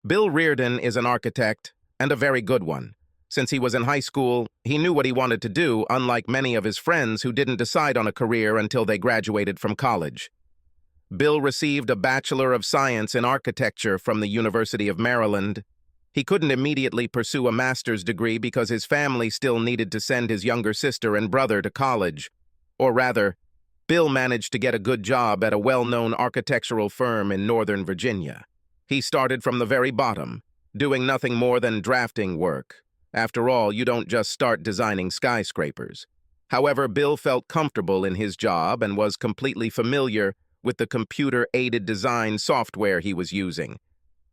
Bill Reardon is an architect, and a very good one. Since he was in high school, he knew what he wanted to do, unlike many of his friends who didn't decide on a career until they graduated from college. Bill received a Bachelor of Science in Architecture from the University of Maryland. He couldn't immediately pursue a master's degree because his family still needed to send his younger sister and brother to college. Or rather, Bill managed to get a good job at a well-known architectural firm in Northern Virginia. He started from the very bottom, doing nothing more than drafting work. After all, you don't just start designing skyscrapers. However, Bill felt comfortable in his job and was completely familiar with the computer-aided design software he was using.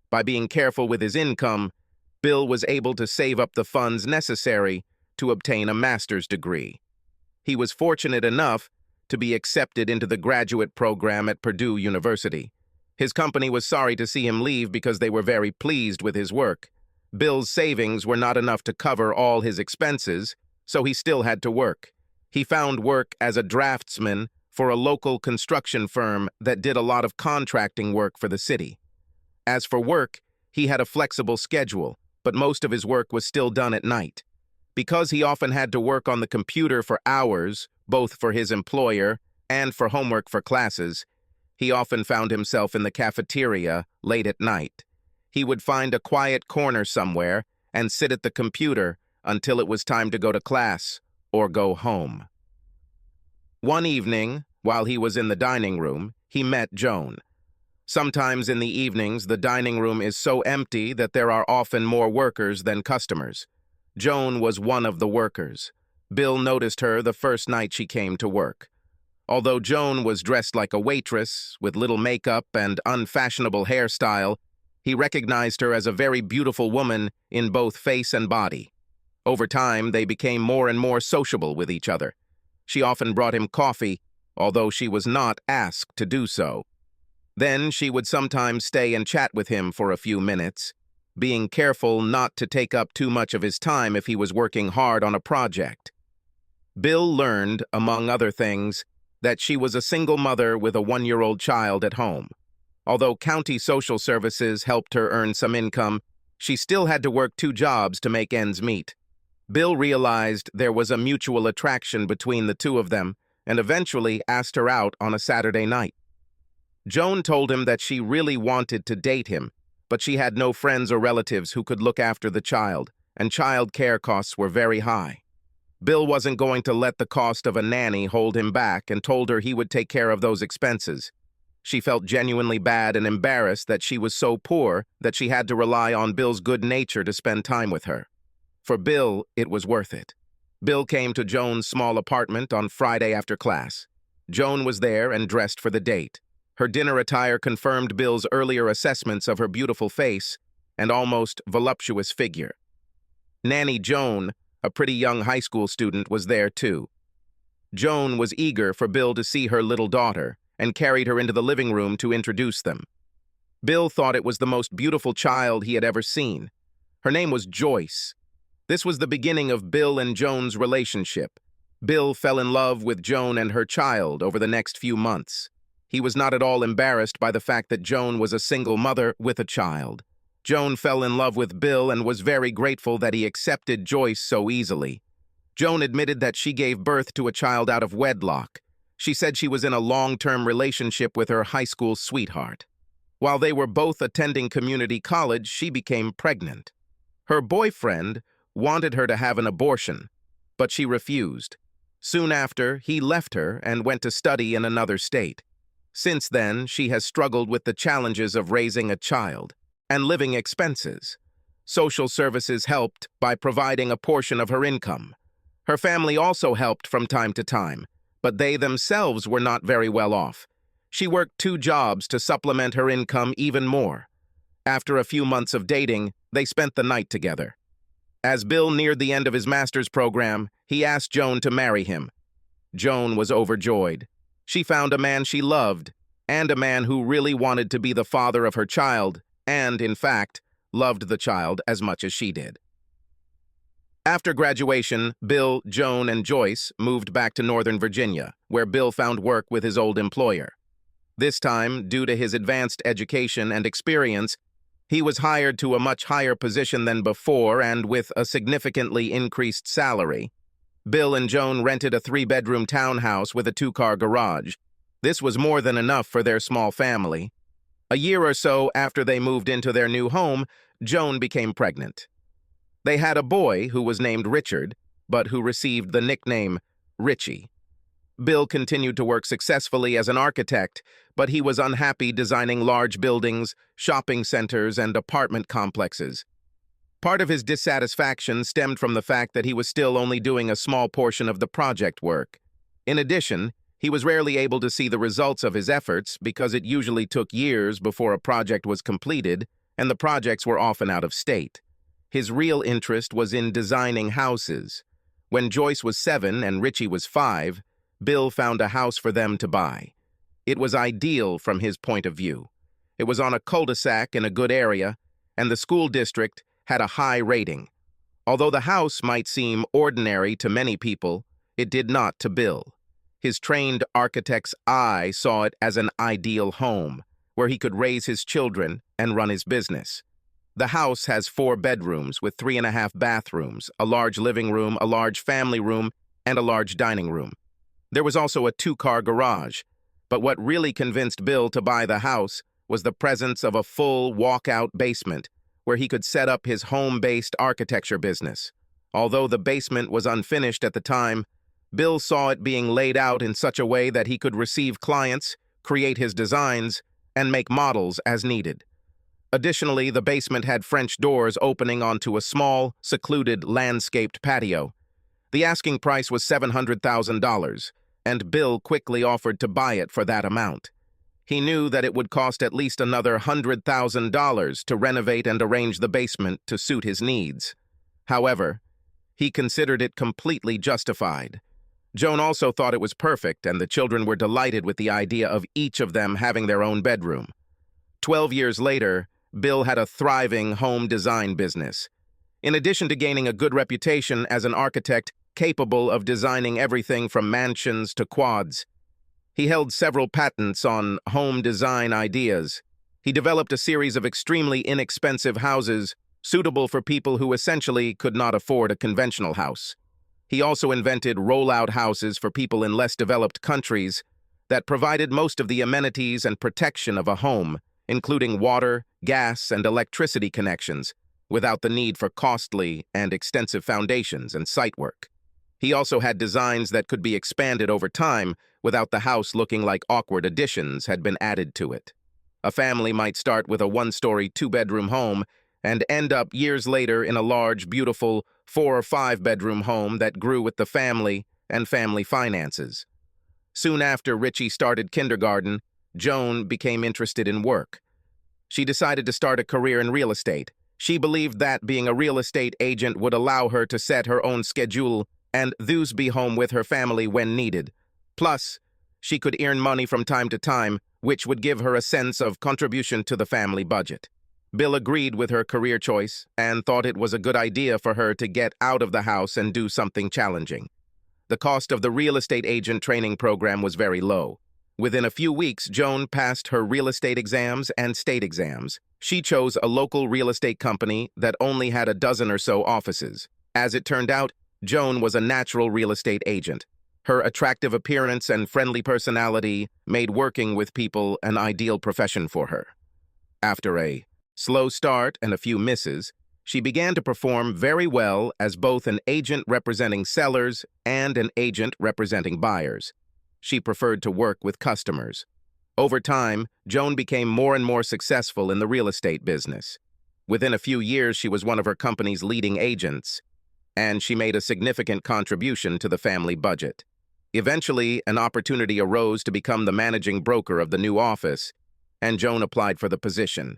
By being careful with his income, Bill was able to save up the funds necessary to obtain a master's degree. He was fortunate enough to be accepted into the graduate program at Purdue University. His company was sorry to see him leave because they were very pleased with his work. Bill's savings were not enough to cover all his expenses, so he still had to work. He found work as a draftsman for a local construction firm that did a lot of contracting work for the city. As for work, he had a flexible schedule, but most of his work was still done at night. Because he often had to work on the computer for hours, both for his employer and for homework for classes, he often found himself in the cafeteria late at night. He would find a quiet corner somewhere and sit at the computer until it was time to go to class or go home. One evening, while he was in the dining room, he met Joan. Sometimes in the evenings, the dining room is so empty that there are often more workers than customers. Joan was one of the workers. Bill noticed her the first night she came to work. Although Joan was dressed like a waitress, with little makeup and unfashionable hairstyle, he recognized her as a very beautiful woman in both face and body. Over time, they became more and more sociable with each other. She often brought him coffee, although she was not asked to do so. Then she would sometimes stay and chat with him for a few minutes, being careful not to take up too much of his time if he was working hard on a project. Bill learned, among other things, that she was a single mother with a 1-year-old child at home. Although county social services helped her earn some income, she still had to work 2 jobs to make ends meet. Bill realized there was a mutual attraction between the two of them and eventually asked her out on a Saturday night. Joan told him that she really wanted to date him, but she had no friends or relatives who could look after the child, and child care costs were very high. Bill wasn't going to let the cost of a nanny hold him back and told her he would take care of those expenses. She felt genuinely bad and embarrassed that she was so poor that she had to rely on Bill's good nature to spend time with her. For Bill, it was worth it. Bill came to Joan's small apartment on Friday after class. Joan was there and dressed for the date. Her dinner attire confirmed Bill's earlier assessments of her beautiful face and almost voluptuous figure. Nanny Joan, a pretty young high school student, was there too. Joan was eager for Bill to see her little daughter and carried her into the living room to introduce them. Bill thought it was the most beautiful child he had ever seen. Her name was Joyce. This was the beginning of Bill and Joan's relationship. Bill fell in love with Joan and her child over the next few months. He was not at all embarrassed by the fact that Joan was a single mother with a child. Joan fell in love with Bill and was very grateful that he accepted Joyce so easily. Joan admitted that she gave birth to a child out of wedlock. She said she was in a long-term relationship with her high school sweetheart. While they were both attending community college, she became pregnant. Her boyfriend wanted her to have an abortion, but she refused. Soon after, he left her and went to study in another state. Since then, she has struggled with the challenges of raising a child and living expenses. Social services helped by providing a portion of her income. Her family also helped from time to time, but they themselves were not very well off. She worked 2 jobs to supplement her income even more. After a few months of dating, they spent the night together. As Bill neared the end of his master's program, he asked Joan to marry him. Joan was overjoyed. She found a man she loved, and a man who really wanted to be the father of her child, and, in fact, loved the child as much as she did. After graduation, Bill, Joan, and Joyce moved back to Northern Virginia, where Bill found work with his old employer. This time, due to his advanced education and experience, He was hired to a much higher position than before and with a significantly increased salary. Bill and Joan rented a 3-bedroom townhouse with a 2-car garage. This was more than enough for their small family. A year or so after they moved into their new home, Joan became pregnant. They had a boy who was named Richard, but who received the nickname Richie. Bill continued to work successfully as an architect, but he was unhappy designing large buildings, shopping centers, and apartment complexes. Part of his dissatisfaction stemmed from the fact that he was still only doing a small portion of the project work. In addition, he was rarely able to see the results of his efforts because it usually took years before a project was completed, and the projects were often out of state. His real interest was in designing houses. When Joyce was 7 and Richie was 5, Bill found a house for them to buy. It was ideal from his point of view. It was on a cul-de-sac in a good area, and the school district had a high rating. Although the house might seem ordinary to many people, it did not to Bill. His trained architect's eye saw it as an ideal home, where he could raise his children and run his business. The house has 4 bedrooms with 3.5 bathrooms, a large living room, a large family room, and a large dining room. There was also a 2-car garage, but what really convinced Bill to buy the house was the presence of a full walkout basement where he could set up his home-based architecture business. Although the basement was unfinished at the time, Bill saw it being laid out in such a way that he could receive clients, create his designs, and make models as needed. Additionally, the basement had French doors opening onto a small, secluded, landscaped patio. The asking price was $700,000, and Bill quickly offered to buy it for that amount. He knew that it would cost at least another $100,000 to renovate and arrange the basement to suit his needs. However, he considered it completely justified. Joan also thought it was perfect, and the children were delighted with the idea of each of them having their own bedroom. 12 years later, Bill had a thriving home design business. In addition to gaining a good reputation as an architect capable of designing everything from mansions to quads, he held several patents on home design ideas. He developed a series of extremely inexpensive houses suitable for people who essentially could not afford a conventional house. He also invented roll-out houses for people in less developed countries that provided most of the amenities and protection of a home, including water, gas, and electricity connections, without the need for costly and extensive foundations and site work. He also had designs that could be expanded over time without the house looking like awkward additions had been added to it. A family might start with a 1-story, 2-bedroom home and end up years later in a large, beautiful 4- or 5-bedroom home that grew with the family and family finances. Soon after Richie started kindergarten, Joan became interested in work. She decided to start a career in real estate. She believed that being a real estate agent would allow her to set her own schedule and thus be home with her family when needed. Plus, she could earn money from time to time, which would give her a sense of contribution to the family budget. Bill agreed with her career choice and thought it was a good idea for her to get out of the house and do something challenging. The cost of the real estate agent training program was very low. Within a few weeks, Joan passed her real estate exams and state exams. She chose a local real estate company that only had a dozen or so offices. As it turned out, Joan was a natural real estate agent. Her attractive appearance and friendly personality made working with people an ideal profession for her. After a slow start and a few misses, she began to perform very well as both an agent representing sellers and an agent representing buyers. She preferred to work with customers. Over time, Joan became more and more successful in the real estate business. Within a few years, she was one of her company's leading agents, and she made a significant contribution to the family budget. Eventually, an opportunity arose to become the managing broker of the new office, and Joan applied for the position.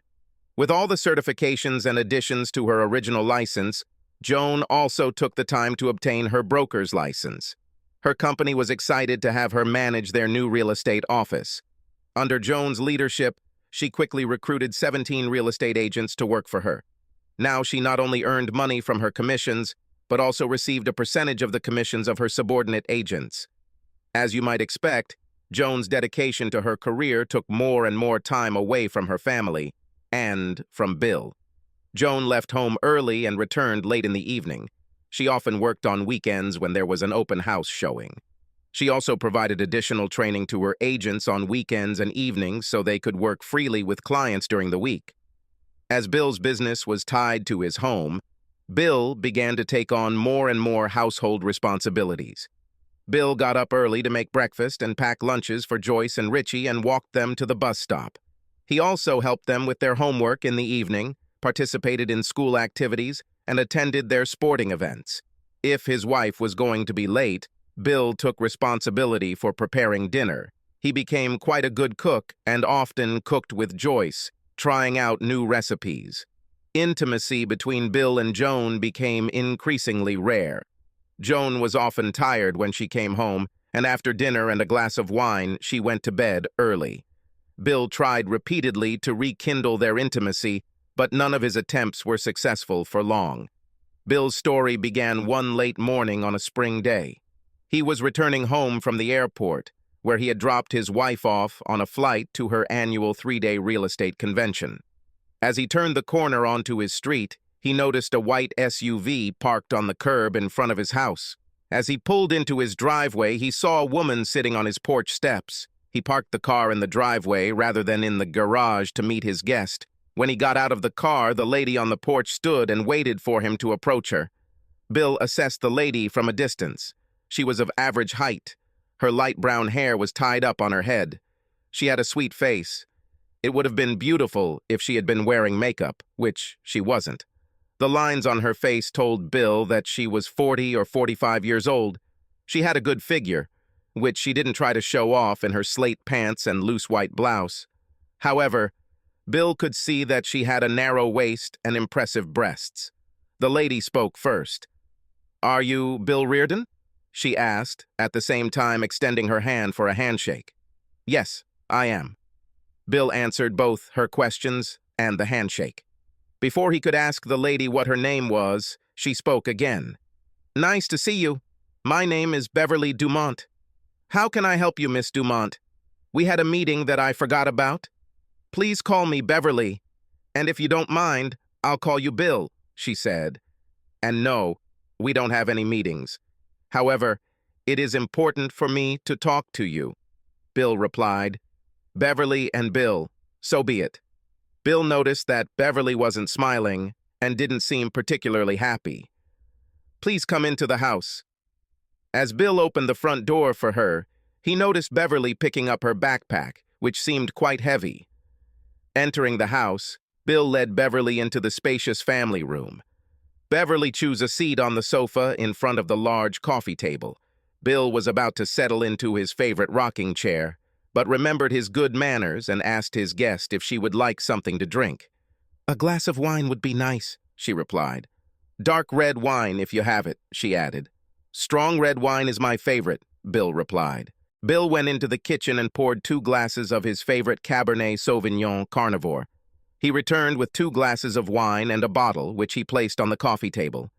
With all the certifications and additions to her original license, Joan also took the time to obtain her broker's license. Her company was excited to have her manage their new real estate office. Under Joan's leadership, she quickly recruited 17 real estate agents to work for her. Now she not only earned money from her commissions, but also received a percentage of the commissions of her subordinate agents. As you might expect, Joan's dedication to her career took more and more time away from her family, and from Bill. Joan left home early and returned late in the evening. She often worked on weekends when there was an open house showing. She also provided additional training to her agents on weekends and evenings so they could work freely with clients during the week. As Bill's business was tied to his home, Bill began to take on more and more household responsibilities. Bill got up early to make breakfast and pack lunches for Joyce and Richie and walked them to the bus stop. He also helped them with their homework in the evening, participated in school activities, and attended their sporting events. If his wife was going to be late, Bill took responsibility for preparing dinner. He became quite a good cook and often cooked with Joyce, trying out new recipes. Intimacy between Bill and Joan became increasingly rare. Joan was often tired when she came home, and after dinner and a glass of wine, she went to bed early. Bill tried repeatedly to rekindle their intimacy, but none of his attempts were successful for long. Bill's story began one late morning on a spring day. He was returning home from the airport, where he had dropped his wife off on a flight to her annual 3-day real estate convention. As he turned the corner onto his street, he noticed a white SUV parked on the curb in front of his house. As he pulled into his driveway, he saw a woman sitting on his porch steps. He parked the car in the driveway rather than in the garage to meet his guest. When he got out of the car, the lady on the porch stood and waited for him to approach her. Bill assessed the lady from a distance. She was of average height. Her light brown hair was tied up on her head. She had a sweet face. It would have been beautiful if she had been wearing makeup, which she wasn't. The lines on her face told Bill that she was 40 or 45 years old. She had a good figure, which she didn't try to show off in her slate pants and loose white blouse. However, Bill could see that she had a narrow waist and impressive breasts. The lady spoke first. "Are you Bill Reardon?" she asked, at the same time extending her hand for a handshake. "Yes, I am." Bill answered both her questions and the handshake. Before he could ask the lady what her name was, she spoke again. "Nice to see you. My name is Beverly Dumont. How can I help you, Miss Dumont? We had a meeting that I forgot about. Please call me Beverly, and if you don't mind, I'll call you Bill," she said. "And no, we don't have any meetings. However, it is important for me to talk to you," Bill replied. "Beverly and Bill, so be it." Bill noticed that Beverly wasn't smiling and didn't seem particularly happy. "Please come into the house." As Bill opened the front door for her, he noticed Beverly picking up her backpack, which seemed quite heavy. Entering the house, Bill led Beverly into the spacious family room. Beverly chose a seat on the sofa in front of the large coffee table. Bill was about to settle into his favorite rocking chair, but remembered his good manners and asked his guest if she would like something to drink. "A glass of wine would be nice," she replied. "Dark red wine, if you have it," she added. "Strong red wine is my favorite," Bill replied. Bill went into the kitchen and poured 2 glasses of his favorite Cabernet Sauvignon Carnivore. He returned with 2 glasses of wine and a bottle, which he placed on the coffee table.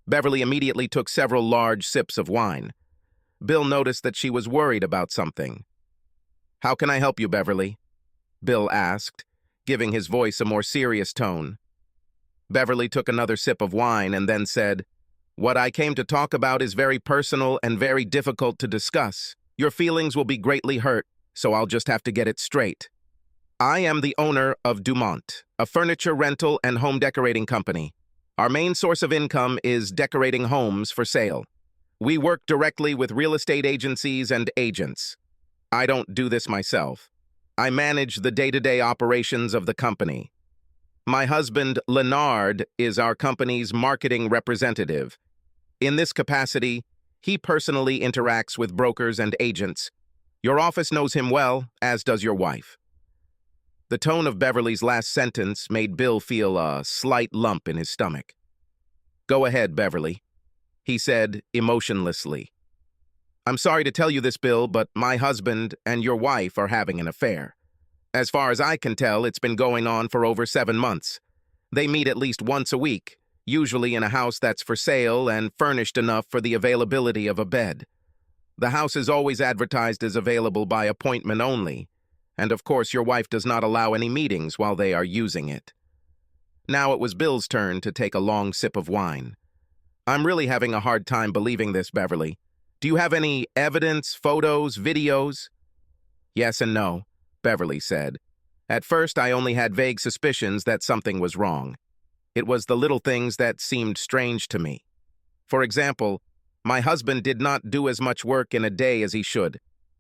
Beverly immediately took several large sips of wine. Bill noticed that she was worried about something. "How can I help you, Beverly?" Bill asked, giving his voice a more serious tone. Beverly took another sip of wine and then said, "What I came to talk about is very personal and very difficult to discuss. Your feelings will be greatly hurt, so I'll just have to get it straight. I am the owner of Dumont, a furniture rental and home decorating company. Our main source of income is decorating homes for sale. We work directly with real estate agencies and agents. I don't do this myself. I manage the day-to-day operations of the company. My husband, Leonard, is our company's marketing representative. In this capacity, he personally interacts with brokers and agents. Your office knows him well, as does your wife." The tone of Beverly's last sentence made Bill feel a slight lump in his stomach. "Go ahead, Beverly," he said emotionlessly. "I'm sorry to tell you this, Bill, but my husband and your wife are having an affair. As far as I can tell, it's been going on for over 7 months. They meet at least once a week, usually in a house that's for sale and furnished enough for the availability of a bed. The house is always advertised as available by appointment only, And of course, your wife does not allow any meetings while they are using it. Now it was Bill's turn to take a long sip of wine. I'm really having a hard time believing this, Beverly. Do you have any evidence, photos, videos? Yes and no, Beverly said. At first, I only had vague suspicions that something was wrong. It was the little things that seemed strange to me. For example, my husband did not do as much work in a day as he should.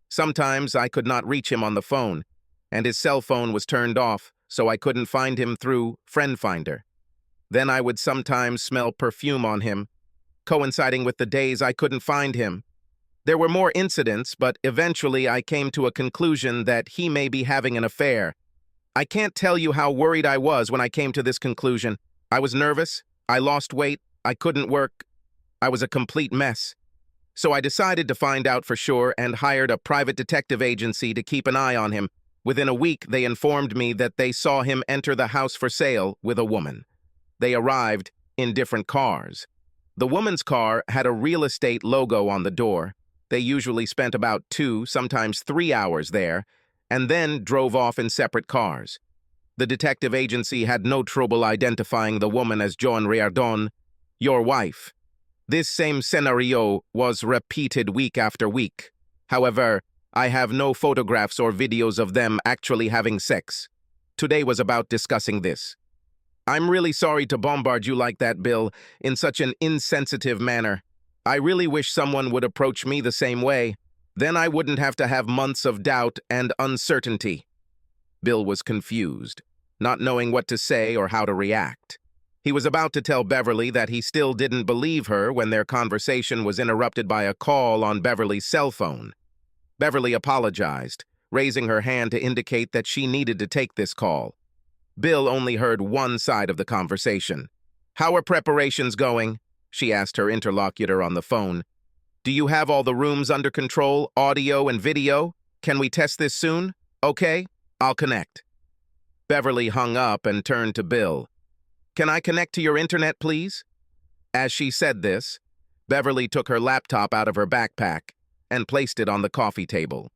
Sometimes I could not reach him on the phone, and his cell phone was turned off, so I couldn't find him through Friend Finder. Then I would sometimes smell perfume on him, coinciding with the days I couldn't find him. There were more incidents, but eventually I came to a conclusion that he may be having an affair. I can't tell you how worried I was when I came to this conclusion. I was nervous, I lost weight, I couldn't work. I was a complete mess. So I decided to find out for sure and hired a private detective agency to keep an eye on him. Within a week, they informed me that they saw him enter the house for sale with a woman. They arrived in different cars. The woman's car had a real estate logo on the door. They usually spent about 2, sometimes 3 hours there, and then drove off in separate cars. The detective agency had no trouble identifying the woman as Joan Riardon, your wife. This same scenario was repeated week after week. However, I have no photographs or videos of them actually having sex. Today was about discussing this. I'm really sorry to bombard you like that, Bill, in such an insensitive manner. I really wish someone would approach me the same way. Then I wouldn't have to have months of doubt and uncertainty. Bill was confused, not knowing what to say or how to react. He was about to tell Beverly that he still didn't believe her when their conversation was interrupted by a call on Beverly's cell phone. Beverly apologized, raising her hand to indicate that she needed to take this call. Bill only heard one side of the conversation. "How are preparations going?" she asked her interlocutor on the phone. "Do you have all the rooms under control, audio and video? Can we test this soon? Okay, I'll connect." Beverly hung up and turned to Bill. "Can I connect to your internet, please?" As she said this, Beverly took her laptop out of her backpack and placed it on the coffee table.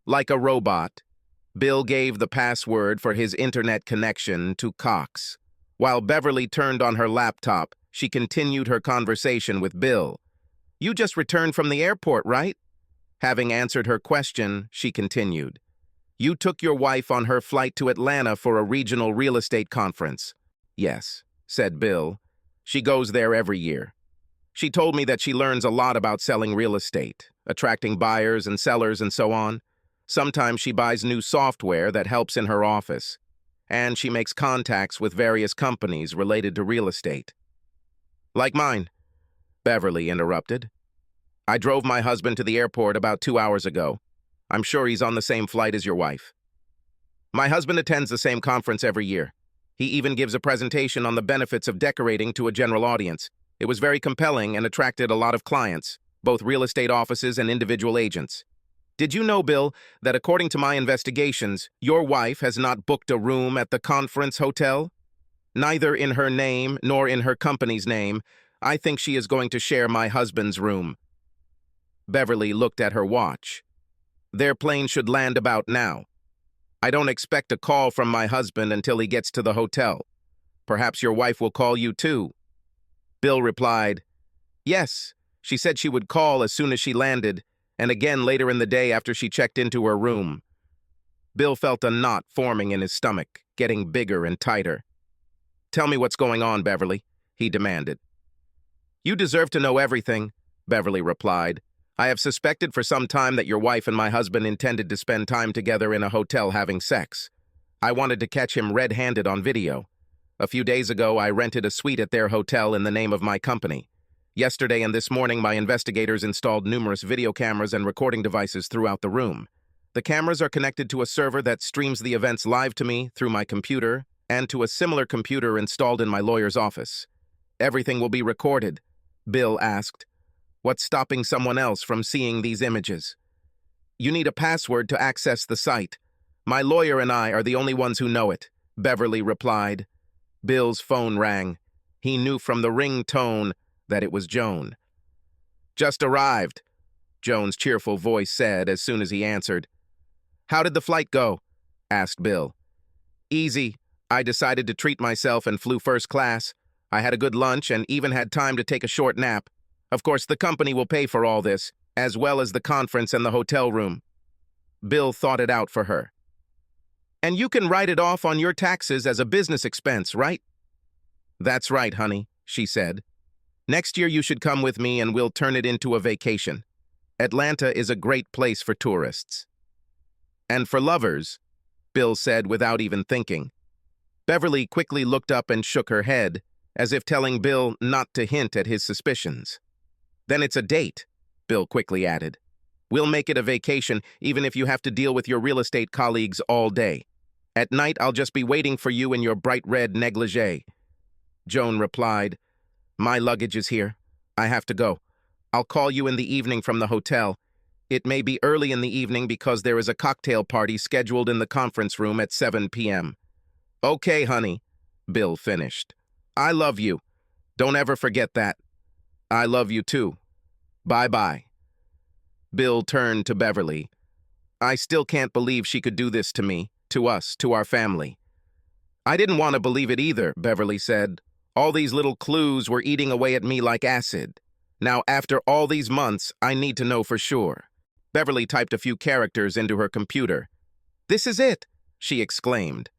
Like a robot, Bill gave the password for his internet connection to Cox. While Beverly turned on her laptop, she continued her conversation with Bill. "You just returned from the airport, right?" Having answered her question, she continued. "You took your wife on her flight to Atlanta for a regional real estate conference." "Yes," said Bill. "She goes there every year. She told me that she learns a lot about selling real estate, attracting buyers and sellers and so on. Sometimes she buys new software that helps in her office, and she makes contacts with various companies related to real estate." "Like mine," Beverly interrupted. "I drove my husband to the airport about 2 hours ago. I'm sure he's on the same flight as your wife. My husband attends the same conference every year. He even gives a presentation on the benefits of decorating to a general audience. It was very compelling and attracted a lot of clients, both real estate offices and individual agents. Did you know, Bill, that according to my investigations, your wife has not booked a room at the conference hotel? Neither in her name nor in her company's name. I think she is going to share my husband's room." Beverly looked at her watch. "Their plane should land about now. I don't expect a call from my husband until he gets to the hotel. Perhaps your wife will call you too." Bill replied, "Yes, she said she would call as soon as she landed, and again later in the day after she checked into her room." Bill felt a knot forming in his stomach, getting bigger and tighter. "Tell me what's going on, Beverly," he demanded. "You deserve to know everything," Beverly replied. "I have suspected for some time that your wife and my husband intended to spend time together in a hotel having sex. I wanted to catch him red-handed on video. A few days ago, I rented a suite at their hotel in the name of my company. Yesterday and this morning, my investigators installed numerous video cameras and recording devices throughout the room. The cameras are connected to a server that streams the events live to me through my computer and to a similar computer installed in my lawyer's office. Everything will be recorded," Bill asked. "What's stopping someone else from seeing these images?" "You need a password to access the site. My lawyer and I are the only ones who know it," Beverly replied. Bill's phone rang. He knew from the ring tone that it was Joan. "Just arrived," Joan's cheerful voice said as soon as he answered. "How did the flight go?" asked Bill. Easy. I decided to treat myself and flew first class. I had a good lunch and even had time to take a short nap. Of course, the company will pay for all this, as well as the conference and the hotel room. Bill thought it out for her. And you can write it off on your taxes as a business expense, right? That's right, honey, she said. Next year you should come with me and we'll turn it into a vacation. Atlanta is a great place for tourists. And for lovers, Bill said without even thinking. Beverly quickly looked up and shook her head, as if telling Bill not to hint at his suspicions. Then it's a date, Bill quickly added. We'll make it a vacation, even if you have to deal with your real estate colleagues all day. At night, I'll just be waiting for you in your bright red negligee. Joan replied, My luggage is here. I have to go. I'll call you in the evening from the hotel. It may be early in the evening because there is a cocktail party scheduled in the conference room at 7 p.m. Okay, honey, Bill finished. I love you. Don't ever forget that. I love you too. Bye-bye. Bill turned to Beverly. I still can't believe she could do this to me, to us, to our family. I didn't want to believe it either, Beverly said. All these little clues were eating away at me like acid. Now, after all these months, I need to know for sure. Beverly typed a few characters into her computer. This is it, she exclaimed.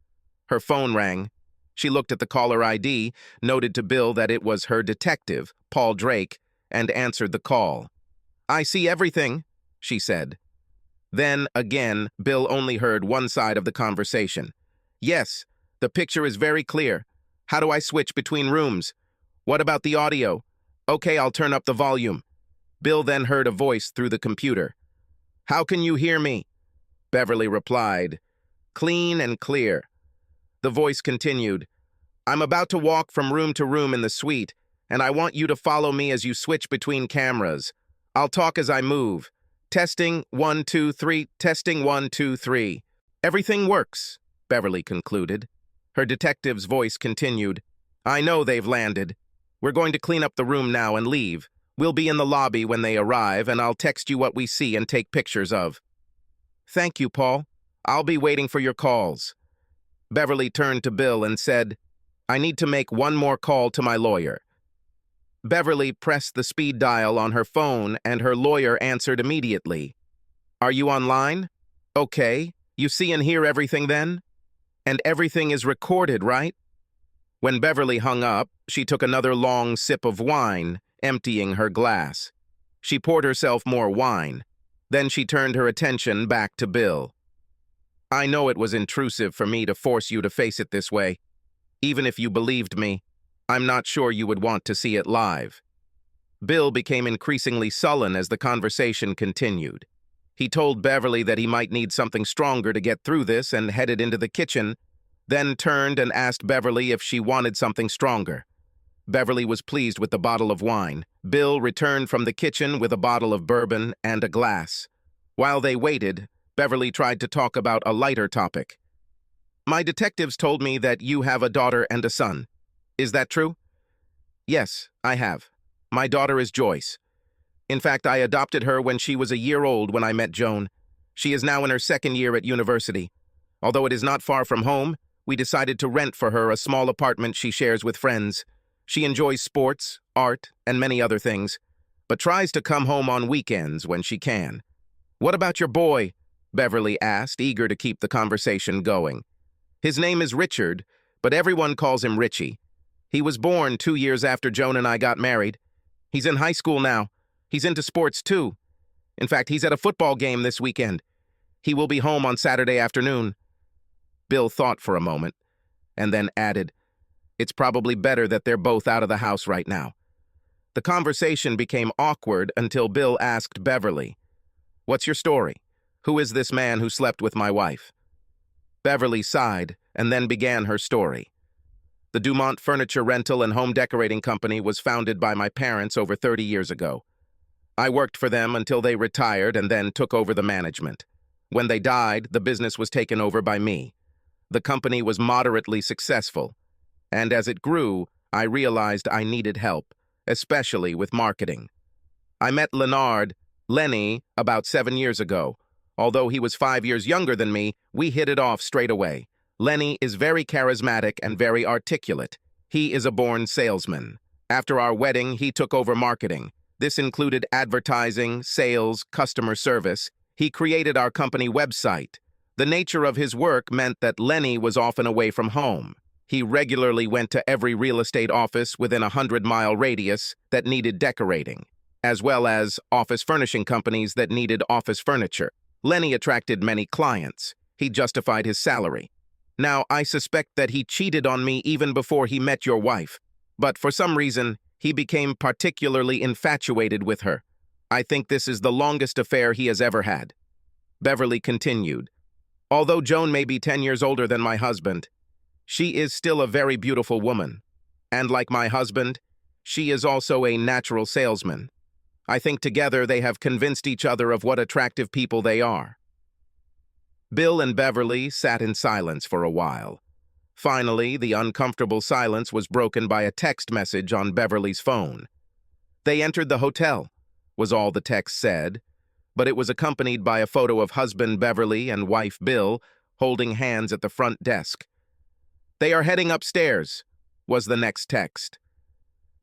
Her phone rang. She looked at the caller ID, noted to Bill that it was her detective, Paul Drake, and answered the call. I see everything, she said. Then, again, Bill only heard one side of the conversation. Yes, the picture is very clear. How do I switch between rooms? What about the audio? Okay, I'll turn up the volume. Bill then heard a voice through the computer. How can you hear me? Beverly replied. Clean and clear. The voice continued. I'm about to walk from room to room in the suite, and I want you to follow me as you switch between cameras. I'll talk as I move. Testing, 1, 2, 3, testing, 1, 2, 3. Everything works, Beverly concluded. Her detective's voice continued. I know they've landed. We're going to clean up the room now and leave. We'll be in the lobby when they arrive, and I'll text you what we see and take pictures of. Thank you, Paul. I'll be waiting for your calls. Beverly turned to Bill and said, I need to make one more call to my lawyer. Beverly pressed the speed dial on her phone and her lawyer answered immediately. Are you online? Okay. You see and hear everything then? And everything is recorded, right? When Beverly hung up, she took another long sip of wine, emptying her glass. She poured herself more wine. Then she turned her attention back to Bill. I know it was intrusive for me to force you to face it this way. Even if you believed me, I'm not sure you would want to see it live. Bill became increasingly sullen as the conversation continued. He told Beverly that he might need something stronger to get through this and headed into the kitchen, then turned and asked Beverly if she wanted something stronger. Beverly was pleased with the bottle of wine. Bill returned from the kitchen with a bottle of bourbon and a glass. While they waited, Beverly tried to talk about a lighter topic. My detectives told me that you have a daughter and a son. Is that true? Yes, I have. My daughter is Joyce. In fact, I adopted her when she was a year old when I met Joan. She is now in her second year at university. Although it is not far from home, we decided to rent for her a small apartment she shares with friends. She enjoys sports, art, and many other things, but tries to come home on weekends when she can. What about your boy? Beverly asked, eager to keep the conversation going. His name is Richard, but everyone calls him Richie. He was born 2 years after Joan and I got married. He's in high school now. He's into sports too. In fact, he's at a football game this weekend. He will be home on Saturday afternoon. Bill thought for a moment, and then added, It's probably better that they're both out of the house right now. The conversation became awkward until Bill asked Beverly, What's your story? Who is this man who slept with my wife? Beverly sighed and then began her story. The Dumont Furniture Rental and Home Decorating Company was founded by my parents over 30 years ago. I worked for them until they retired and then took over the management. When they died, the business was taken over by me. The company was moderately successful, and as it grew, I realized I needed help, especially with marketing. I met Lenny, about 7 years ago. Although he was 5 years younger than me, we hit it off straight away. Lenny is very charismatic and very articulate. He is a born salesman. After our wedding, he took over marketing. This included advertising, sales, customer service. He created our company website. The nature of his work meant that Lenny was often away from home. He regularly went to every real estate office within a 100-mile radius that needed decorating, as well as office furnishing companies that needed office furniture. Lenny attracted many clients. He justified his salary. Now, I suspect that he cheated on me even before he met your wife, but for some reason, he became particularly infatuated with her. I think this is the longest affair he has ever had. Beverly continued. Although Joan may be 10 years older than my husband, she is still a very beautiful woman. And like my husband, she is also a natural salesman. I think together they have convinced each other of what attractive people they are. Bill and Beverly sat in silence for a while. Finally, the uncomfortable silence was broken by a text message on Beverly's phone. They entered the hotel, was all the text said, but it was accompanied by a photo of husband Beverly and wife Bill holding hands at the front desk. They are heading upstairs, was the next text.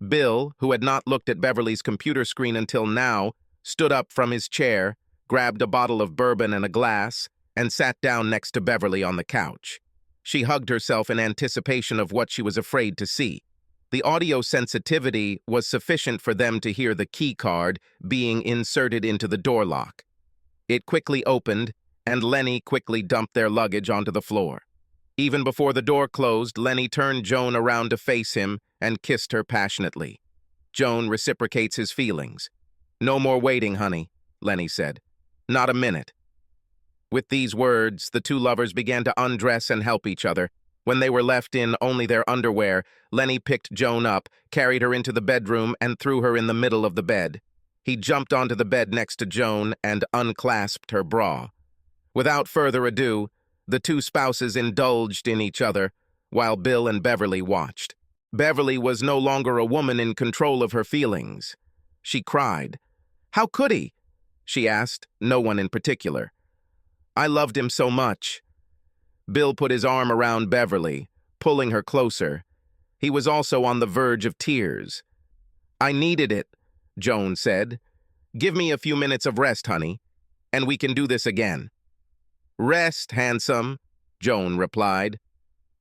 Bill, who had not looked at Beverly's computer screen until now, stood up from his chair, grabbed a bottle of bourbon and a glass, and sat down next to Beverly on the couch. She hugged herself in anticipation of what she was afraid to see. The audio sensitivity was sufficient for them to hear the key card being inserted into the door lock. It quickly opened, and Lenny quickly dumped their luggage onto the floor. Even before the door closed, Lenny turned Joan around to face him and kissed her passionately. Joan reciprocates his feelings. "No more waiting, honey," Lenny said. "Not a minute." With these words, the two lovers began to undress and help each other. When they were left in only their underwear, Lenny picked Joan up, carried her into the bedroom, and threw her in the middle of the bed. He jumped onto the bed next to Joan and unclasped her bra. Without further ado, the two spouses indulged in each other, while Bill and Beverly watched. Beverly was no longer a woman in control of her feelings. She cried. "How could he?" she asked, no one in particular. "I loved him so much." Bill put his arm around Beverly, pulling her closer. He was also on the verge of tears. "I needed it," Joan said. "Give me a few minutes of rest, honey, and we can do this again." "Rest, handsome," Joan replied.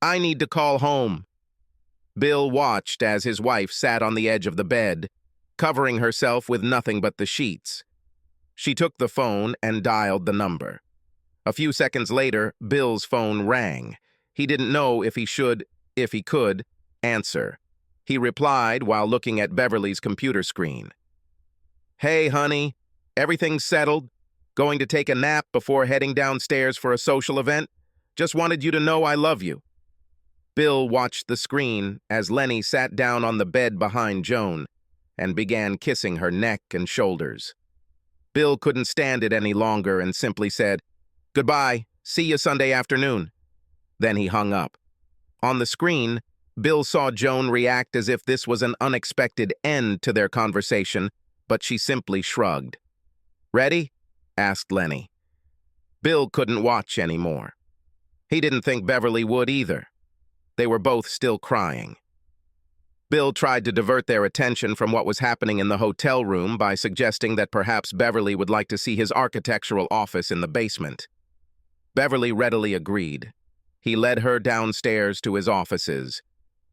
"I need to call home." Bill watched as his wife sat on the edge of the bed, covering herself with nothing but the sheets. She took the phone and dialed the number. A few seconds later, Bill's phone rang. He didn't know if he could, answer. He replied while looking at Beverly's computer screen. "Hey, honey, everything's settled? Going to take a nap before heading downstairs for a social event? Just wanted you to know I love you." Bill watched the screen as Lenny sat down on the bed behind Joan and began kissing her neck and shoulders. Bill couldn't stand it any longer and simply said, "Goodbye, see you Sunday afternoon." Then he hung up. On the screen, Bill saw Joan react as if this was an unexpected end to their conversation, but she simply shrugged. "Ready?" asked Lenny. Bill couldn't watch anymore. He didn't think Beverly would either. They were both still crying. Bill tried to divert their attention from what was happening in the hotel room by suggesting that perhaps Beverly would like to see his architectural office in the basement. Beverly readily agreed. He led her downstairs to his offices.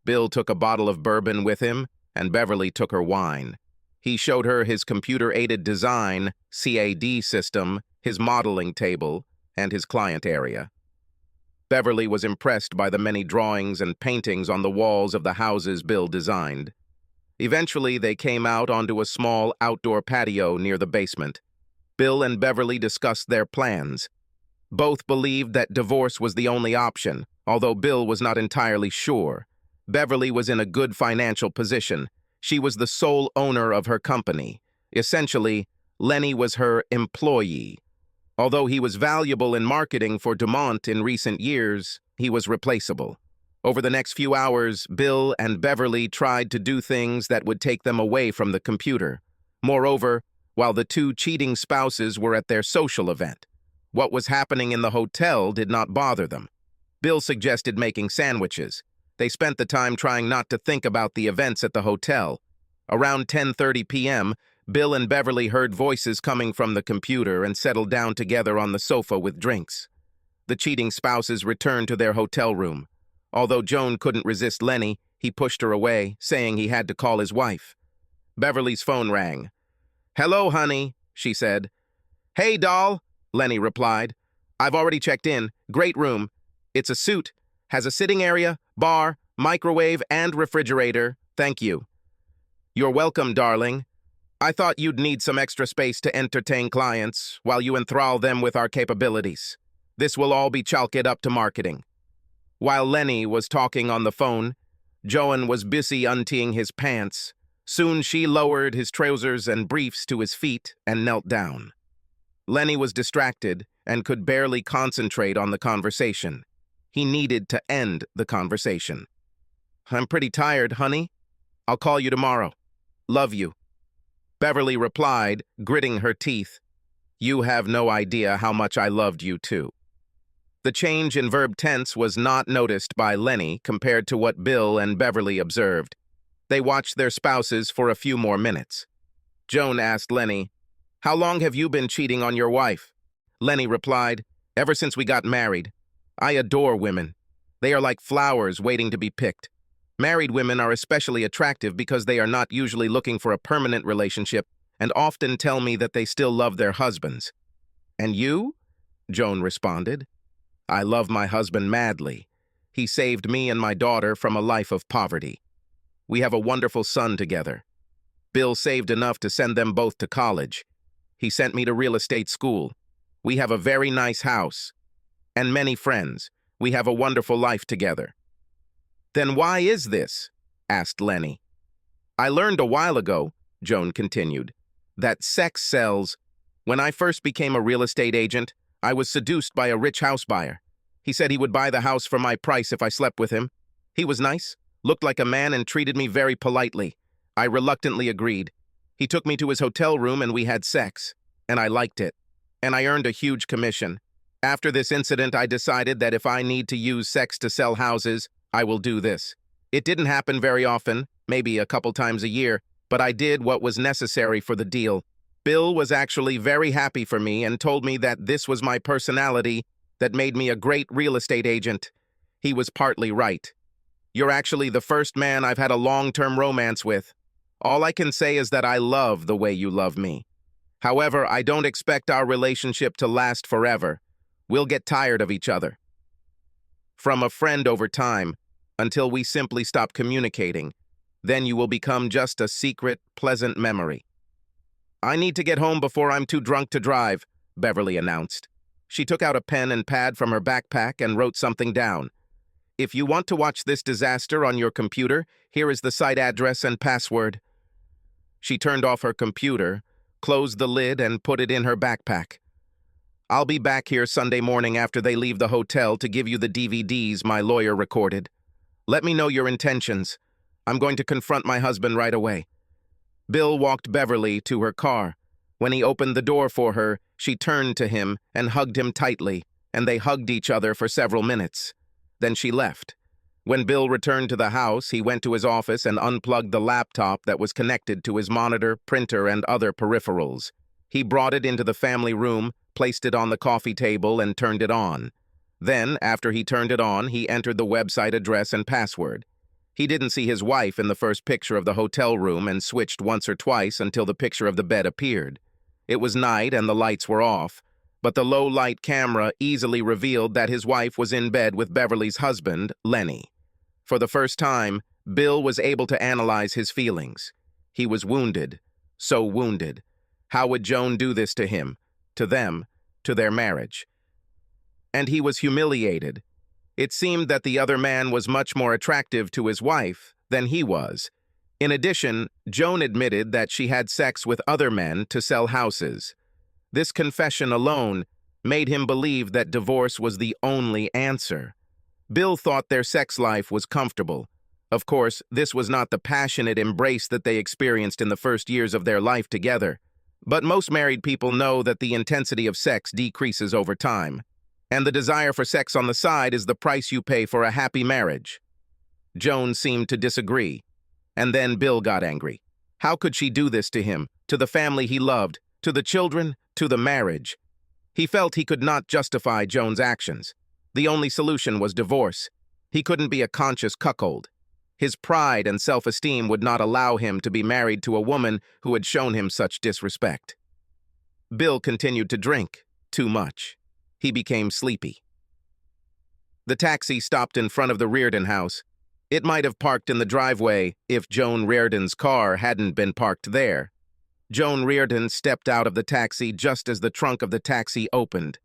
Bill took a bottle of bourbon with him, and Beverly took her wine. He showed her his computer-aided design, CAD system, his modeling table, and his client area. Beverly was impressed by the many drawings and paintings on the walls of the houses Bill designed. Eventually, they came out onto a small outdoor patio near the basement. Bill and Beverly discussed their plans. Both believed that divorce was the only option, although Bill was not entirely sure. Beverly was in a good financial position. She was the sole owner of her company. Essentially, Lenny was her employee. Although he was valuable in marketing for Dumont in recent years, he was replaceable. Over the next few hours, Bill and Beverly tried to do things that would take them away from the computer. Moreover, while the two cheating spouses were at their social event, What was happening in the hotel did not bother them. Bill suggested making sandwiches. They spent the time trying not to think about the events at the hotel. Around 10:30 p.m., Bill and Beverly heard voices coming from the computer and settled down together on the sofa with drinks. The cheating spouses returned to their hotel room. Although Joan couldn't resist Lenny, he pushed her away, saying he had to call his wife. Beverly's phone rang. "Hello, honey," she said. "Hey, doll," Lenny replied. "I've already checked in. Great room. It's a suite. Has a sitting area, bar, microwave, and refrigerator. Thank you." "You're welcome, darling. I thought you'd need some extra space to entertain clients while you enthrall them with our capabilities. This will all be chalked up to marketing." While Lenny was talking on the phone, Joan was busy untying his pants. Soon she lowered his trousers and briefs to his feet and knelt down. Lenny was distracted and could barely concentrate on the conversation. He needed to end the conversation. "I'm pretty tired, honey. I'll call you tomorrow. Love you." Beverly replied, gritting her teeth, "You have no idea how much I loved you too." The change in verb tense was not noticed by Lenny compared to what Bill and Beverly observed. They watched their spouses for a few more minutes. Joan asked Lenny, "How long have you been cheating on your wife?" Lenny replied, "Ever since we got married. I adore women. They are like flowers waiting to be picked. Married women are especially attractive because they are not usually looking for a permanent relationship and often tell me that they still love their husbands." "And you?" Joan responded. "I love my husband madly. He saved me and my daughter from a life of poverty. We have a wonderful son together. Bill saved enough to send them both to college. He sent me to real estate school. We have a very nice house and many friends. We have a wonderful life together." "Then why is this?" asked Lenny. "I learned a while ago," Joan continued, "that sex sells. When I first became a real estate agent, I was seduced by a rich house buyer. He said he would buy the house for my price if I slept with him. He was nice, looked like a man, and treated me very politely. I reluctantly agreed. He took me to his hotel room and we had sex, and I liked it. And I earned a huge commission. After this incident, I decided that if I need to use sex to sell houses, I will do this. It didn't happen very often, maybe a couple times a year, but I did what was necessary for the deal. Bill was actually very happy for me and told me that this was my personality that made me a great real estate agent. He was partly right. You're actually the first man I've had a long-term romance with. All I can say is that I love the way you love me. However, I don't expect our relationship to last forever. We'll get tired of each other. From a friend over time, until we simply stop communicating. Then you will become just a secret, pleasant memory." "I need to get home before I'm too drunk to drive," Beverly announced. She took out a pen and pad from her backpack and wrote something down. "If you want to watch this disaster on your computer, here is the site address and password." She turned off her computer, closed the lid, and put it in her backpack. "I'll be back here Sunday morning after they leave the hotel to give you the DVDs my lawyer recorded. Let me know your intentions. I'm going to confront my husband right away." Bill walked Beverly to her car. When he opened the door for her, she turned to him and hugged him tightly, and they hugged each other for several minutes. Then she left. When Bill returned to the house, he went to his office and unplugged the laptop that was connected to his monitor, printer, and other peripherals. He brought it into the family room, placed it on the coffee table, and turned it on. Then, after he turned it on, he entered the website address and password. He didn't see his wife in the first picture of the hotel room and switched once or twice until the picture of the bed appeared. It was night and the lights were off, but the low-light camera easily revealed that his wife was in bed with Beverly's husband, Lenny. For the first time, Bill was able to analyze his feelings. He was wounded, so wounded. How would Joan do this to him, to them, to their marriage? And he was humiliated. It seemed that the other man was much more attractive to his wife than he was. In addition, Joan admitted that she had sex with other men to sell houses. This confession alone made him believe that divorce was the only answer. Bill thought their sex life was comfortable. Of course, this was not the passionate embrace that they experienced in the first years of their life together. But most married people know that the intensity of sex decreases over time, and the desire for sex on the side is the price you pay for a happy marriage. Joan seemed to disagree, and then Bill got angry. How could she do this to him, to the family he loved, to the children, to the marriage? He felt he could not justify Joan's actions. The only solution was divorce. He couldn't be a conscious cuckold. His pride and self-esteem would not allow him to be married to a woman who had shown him such disrespect. Bill continued to drink, too much. He became sleepy. The taxi stopped in front of the Reardon house. It might have parked in the driveway if Joan Reardon's car hadn't been parked there. Joan Reardon stepped out of the taxi just as the trunk of the taxi opened.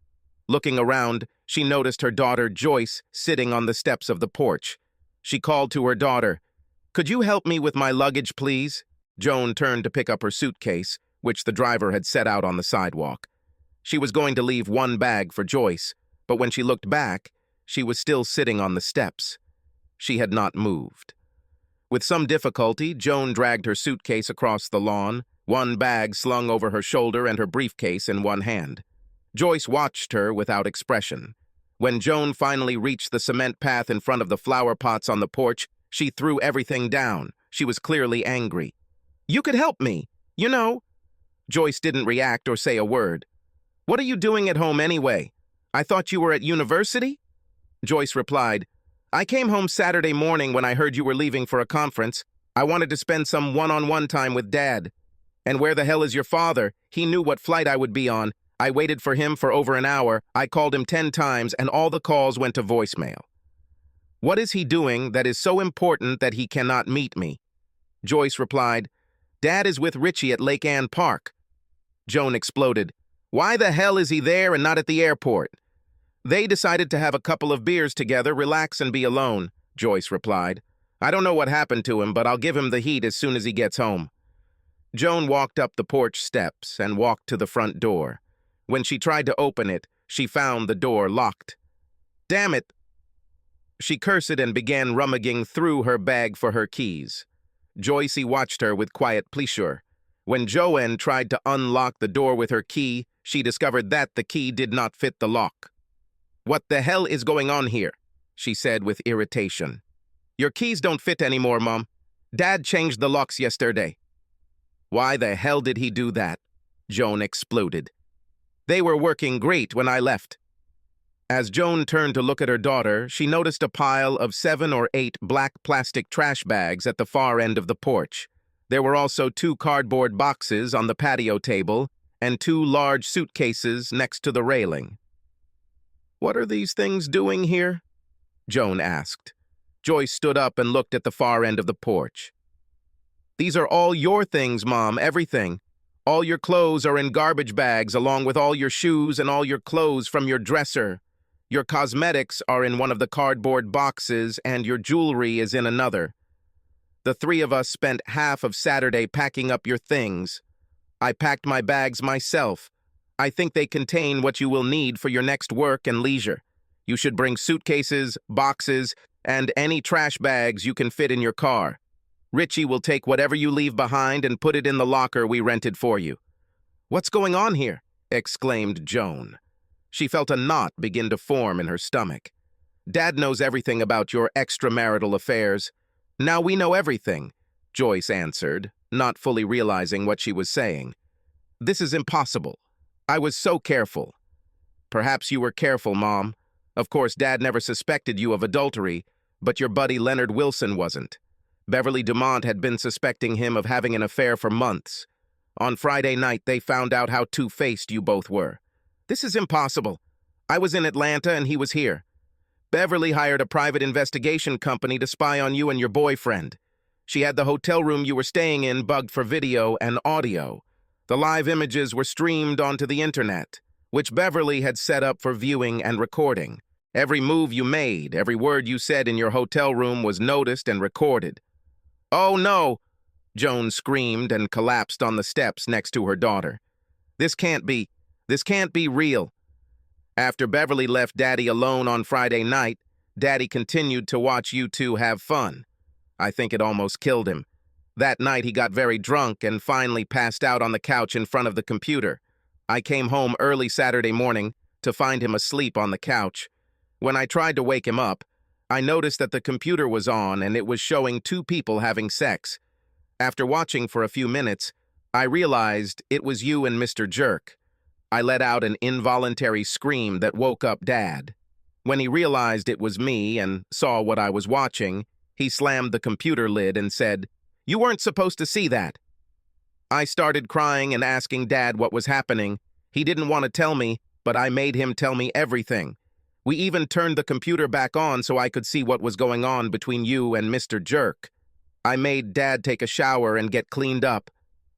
Looking around, she noticed her daughter Joyce sitting on the steps of the porch. She called to her daughter, "Could you help me with my luggage, please?" Joan turned to pick up her suitcase, which the driver had set out on the sidewalk. She was going to leave one bag for Joyce, but when she looked back, she was still sitting on the steps. She had not moved. With some difficulty, Joan dragged her suitcase across the lawn, one bag slung over her shoulder and her briefcase in one hand. Joyce watched her without expression. When Joan finally reached the cement path in front of the flower pots on the porch, she threw everything down. She was clearly angry. "You could help me, you know." Joyce didn't react or say a word. "What are you doing at home anyway? I thought you were at university?" Joyce replied, "I came home Saturday morning when I heard you were leaving for a conference. I wanted to spend some one-on-one time with Dad. And where the hell is your father? He knew what flight I would be on. I waited for him for over an hour. I called him 10 times, and all the calls went to voicemail. What is he doing that is so important that he cannot meet me?" Joyce replied, "Dad is with Richie at Lake Ann Park." Joan exploded, "Why the hell is he there and not at the airport?" "They decided to have a couple of beers together, relax and be alone," Joyce replied. "I don't know what happened to him, but I'll give him the heat as soon as he gets home." Joan walked up the porch steps and walked to the front door. When she tried to open it, she found the door locked. "Damn it!" She cursed and began rummaging through her bag for her keys. Joyce watched her with quiet pleasure. When Joan tried to unlock the door with her key, she discovered that the key did not fit the lock. "What the hell is going on here?" she said with irritation. "Your keys don't fit anymore, Mom. Dad changed the locks yesterday." "Why the hell did he do that?" Joan exploded. "They were working great when I left." As Joan turned to look at her daughter, she noticed a pile of 7 or 8 black plastic trash bags at the far end of the porch. There were also 2 cardboard boxes on the patio table and 2 large suitcases next to the railing. "What are these things doing here?" Joan asked. Joyce stood up and looked at the far end of the porch. "These are all your things, Mom, everything. All your clothes are in garbage bags along with all your shoes and all your clothes from your dresser. Your cosmetics are in one of the cardboard boxes and your jewelry is in another. The 3 of us spent half of Saturday packing up your things. I packed my bags myself. I think they contain what you will need for your next work and leisure. You should bring suitcases, boxes, and any trash bags you can fit in your car. Richie will take whatever you leave behind and put it in the locker we rented for you." "What's going on here?" exclaimed Joan. She felt a knot begin to form in her stomach. "Dad knows everything about your extramarital affairs. Now we know everything," Joyce answered, not fully realizing what she was saying. "This is impossible. I was so careful." "Perhaps you were careful, Mom. Of course, Dad never suspected you of adultery, but your buddy Leonard Wilson wasn't. Beverly Dumont had been suspecting him of having an affair for months. On Friday night, they found out how two-faced you both were. This is impossible. I was in Atlanta and he was here. Beverly hired a private investigation company to spy on you and your boyfriend. She had the hotel room you were staying in bugged for video and audio. The live images were streamed onto the internet, which Beverly had set up for viewing and recording. Every move you made, every word you said in your hotel room was noticed and recorded. "Oh, no!" Joan screamed and collapsed on the steps next to her daughter. This can't be real." After Beverly left Daddy alone on Friday night, Daddy continued to watch you two have fun. I think it almost killed him. That night he got very drunk and finally passed out on the couch in front of the computer. I came home early Saturday morning to find him asleep on the couch. When I tried to wake him up, I noticed that the computer was on and it was showing two people having sex. After watching for a few minutes, I realized it was you and Mr. Jerk. I let out an involuntary scream that woke up Dad. When he realized it was me and saw what I was watching, he slammed the computer lid and said, "You weren't supposed to see that." I started crying and asking Dad what was happening. He didn't want to tell me, but I made him tell me everything. We even turned the computer back on so I could see what was going on between you and Mr. Jerk. I made Dad take a shower and get cleaned up.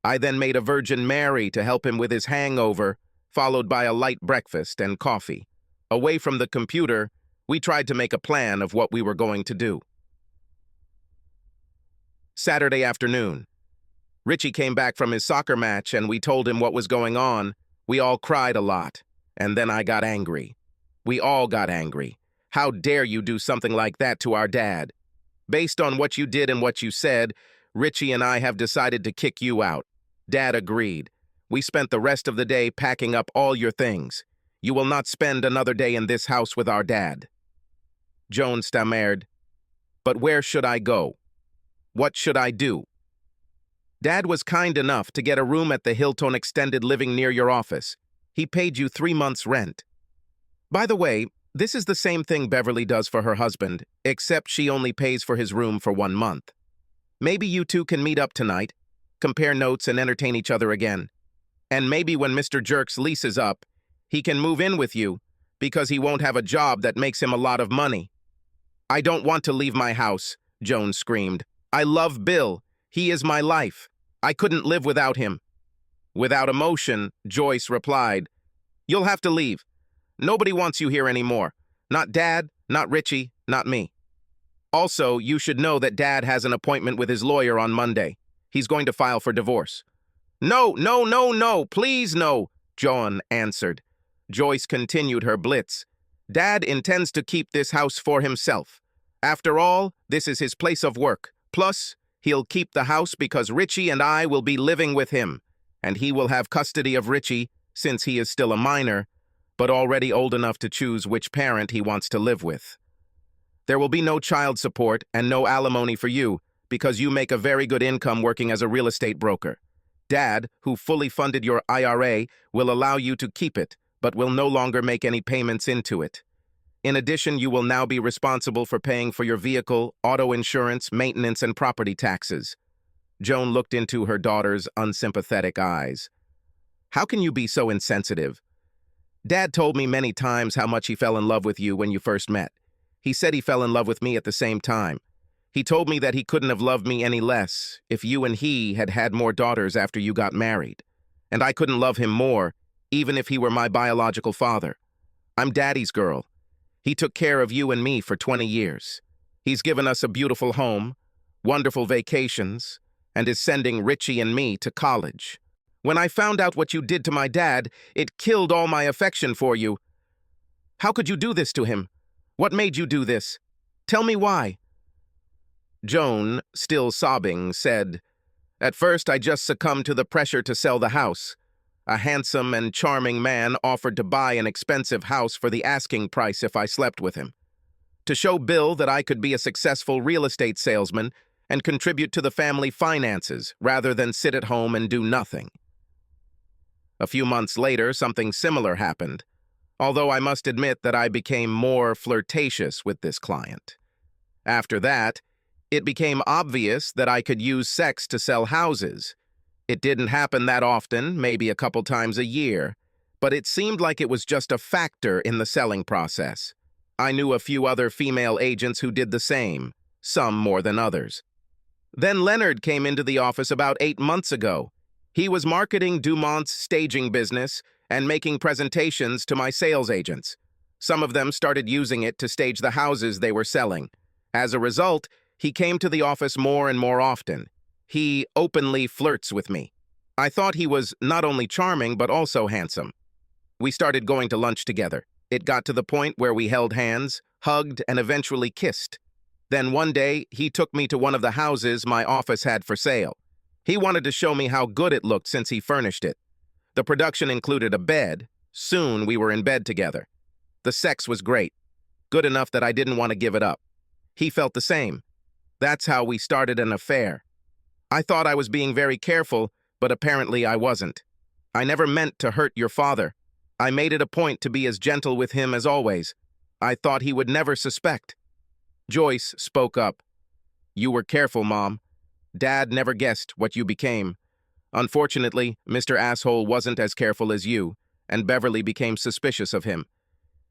I then made a Virgin Mary to help him with his hangover, followed by a light breakfast and coffee. Away from the computer, we tried to make a plan of what we were going to do. Saturday afternoon. Richie came back from his soccer match and we told him what was going on. We all cried a lot, and then I got angry. We all got angry. How dare you do something like that to our dad? Based on what you did and what you said, Richie and I have decided to kick you out. Dad agreed. We spent the rest of the day packing up all your things. You will not spend another day in this house with our dad. Joan stammered, "But where should I go? What should I do?" Dad was kind enough to get a room at the Hilton Extended Living near your office. He paid you 3 months' rent. By the way, this is the same thing Beverly does for her husband, except she only pays for his room for 1 month. Maybe you two can meet up tonight, compare notes and entertain each other again. And maybe when Mr. Jerk's lease is up, he can move in with you because he won't have a job that makes him a lot of money. "I don't want to leave my house," Joan screamed. "I love Bill. He is my life. I couldn't live without him." Without emotion, Joyce replied, "You'll have to leave. Nobody wants you here anymore. Not Dad, not Richie, not me. Also, you should know that Dad has an appointment with his lawyer on Monday. He's going to file for divorce." "No, no, no, no, please no," Joan answered. Joyce continued her blitz. "Dad intends to keep this house for himself. After all, this is his place of work. Plus, he'll keep the house because Richie and I will be living with him, and he will have custody of Richie since he is still a minor, but already old enough to choose which parent he wants to live with. There will be no child support and no alimony for you because you make a very good income working as a real estate broker. Dad, who fully funded your IRA, will allow you to keep it, but will no longer make any payments into it. In addition, you will now be responsible for paying for your vehicle, auto insurance, maintenance, and property taxes." Joan looked into her daughter's unsympathetic eyes. "How can you be so insensitive? Dad told me many times how much he fell in love with you when you first met. He said he fell in love with me at the same time. He told me that he couldn't have loved me any less if you and he had had more daughters after you got married. And I couldn't love him more, even if he were my biological father. I'm Daddy's girl. He took care of you and me for 20 years. He's given us a beautiful home, wonderful vacations, and is sending Richie and me to college. When I found out what you did to my dad, it killed all my affection for you. How could you do this to him? What made you do this? Tell me why." Joan, still sobbing, said, "At first I just succumbed to the pressure to sell the house. A handsome and charming man offered to buy an expensive house for the asking price if I slept with him. To show Bill that I could be a successful real estate salesman and contribute to the family finances rather than sit at home and do nothing. A few months later, something similar happened, although I must admit that I became more flirtatious with this client. After that, it became obvious that I could use sex to sell houses. It didn't happen that often, maybe a couple times a year, but it seemed like it was just a factor in the selling process. I knew a few other female agents who did the same, some more than others. Then Leonard came into the office about 8 months ago. He was marketing Dumont's staging business and making presentations to my sales agents. Some of them started using it to stage the houses they were selling. As a result, he came to the office more and more often. He openly flirts with me. I thought he was not only charming, but also handsome. We started going to lunch together. It got to the point where we held hands, hugged, and eventually kissed. Then one day, he took me to one of the houses my office had for sale. He wanted to show me how good it looked since he furnished it. The production included a bed. Soon, we were in bed together. The sex was great, good enough that I didn't want to give it up. He felt the same. That's how we started an affair. I thought I was being very careful, but apparently I wasn't. I never meant to hurt your father. I made it a point to be as gentle with him as always. I thought he would never suspect. Joyce spoke up. You were careful, Mom. Dad never guessed what you became. Unfortunately, Mr. Asshole wasn't as careful as you, and Beverly became suspicious of him.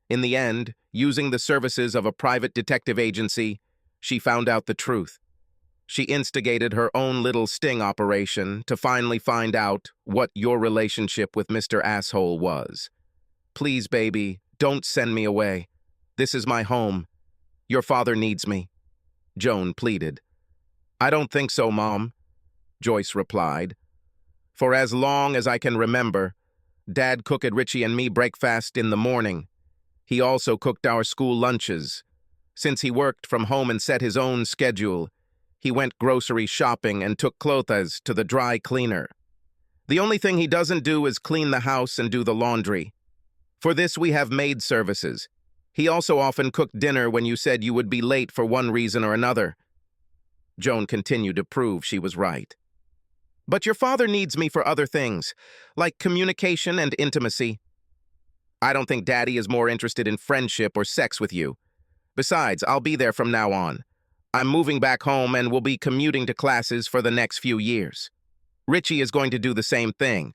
In the end, using the services of a private detective agency, she found out the truth. She instigated her own little sting operation to finally find out what your relationship with Mr. Asshole was. Please, baby, don't send me away. This is my home. Your father needs me. Joan pleaded. I don't think so, Mom, Joyce replied. For as long as I can remember, Dad cooked Richie and me breakfast in the morning. He also cooked our school lunches. Since he worked from home and set his own schedule, he went grocery shopping and took clothes to the dry cleaner. The only thing he doesn't do is clean the house and do the laundry. For this we have maid services. He also often cooked dinner when you said you would be late for one reason or another. Joan continued to prove she was right. But your father needs me for other things, like communication and intimacy. I don't think Daddy is more interested in friendship or sex with you. Besides, I'll be there from now on. I'm moving back home and will be commuting to classes for the next few years. Richie is going to do the same thing.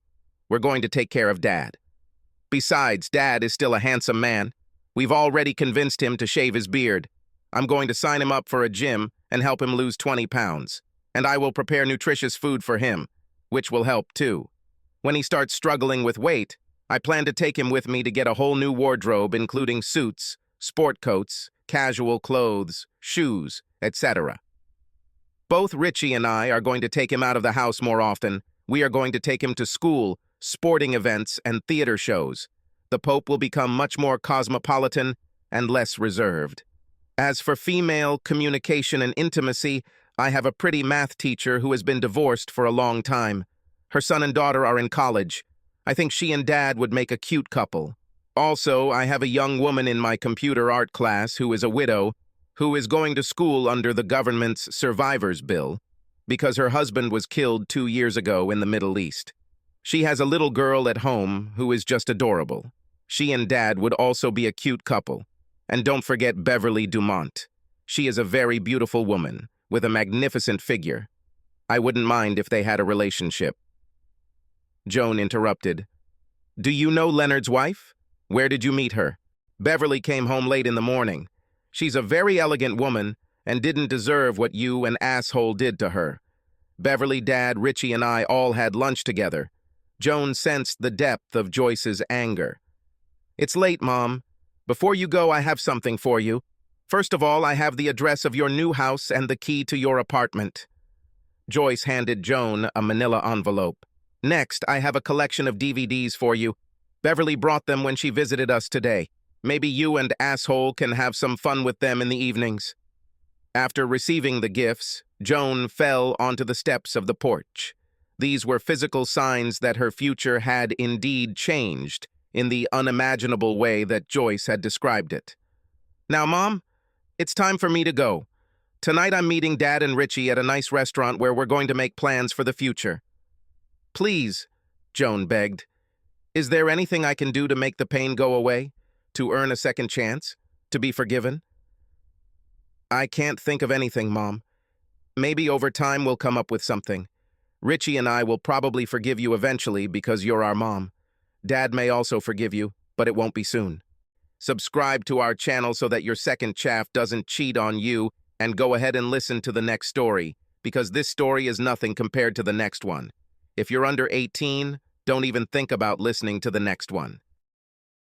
We're going to take care of Dad. Besides, Dad is still a handsome man. We've already convinced him to shave his beard. I'm going to sign him up for a gym and help him lose 20 pounds. And I will prepare nutritious food for him, which will help too. When he starts struggling with weight, I plan to take him with me to get a whole new wardrobe, including suits, sport coats, casual clothes, shoes, etc. Both Richie and I are going to take him out of the house more often. We are going to take him to school, sporting events, and theater shows. The Pope will become much more cosmopolitan and less reserved. As for female communication and intimacy, I have a pretty math teacher who has been divorced for a long time. Her son and daughter are in college. I think she and Dad would make a cute couple. Also, I have a young woman in my computer art class who is a widow, who is going to school under the government's survivors bill, because her husband was killed 2 years ago in the Middle East. She has a little girl at home who is just adorable. She and Dad would also be a cute couple. And don't forget Beverly Dumont. She is a very beautiful woman, with a magnificent figure. I wouldn't mind if they had a relationship. Joan interrupted. Do you know Leonard's wife? Where did you meet her? Beverly came home late in the morning. She's a very elegant woman and didn't deserve what you and Asshole did to her. Beverly, Dad, Richie, and I all had lunch together. Joan sensed the depth of Joyce's anger. It's late, Mom. Before you go, I have something for you. First of all, I have the address of your new house and the key to your apartment. Joyce handed Joan a manila envelope. Next, I have a collection of DVDs for you. Beverly brought them when she visited us today. Maybe you and Asshole can have some fun with them in the evenings. After receiving the gifts, Joan fell onto the steps of the porch. These were physical signs that her future had indeed changed in the unimaginable way that Joyce had described it. Now, Mom, it's time for me to go. Tonight I'm meeting Dad and Richie at a nice restaurant where we're going to make plans for the future. Please, Joan begged. Is there anything I can do to make the pain go away? To earn a second chance? To be forgiven? I can't think of anything, Mom. Maybe over time we'll come up with something. Richie and I will probably forgive you eventually because you're our mom. Dad may also forgive you, but it won't be soon. Subscribe to our channel so that your second chaff doesn't cheat on you, and go ahead and listen to the next story, because this story is nothing compared to the next one. If you're under 18, don't even think about listening to the next one.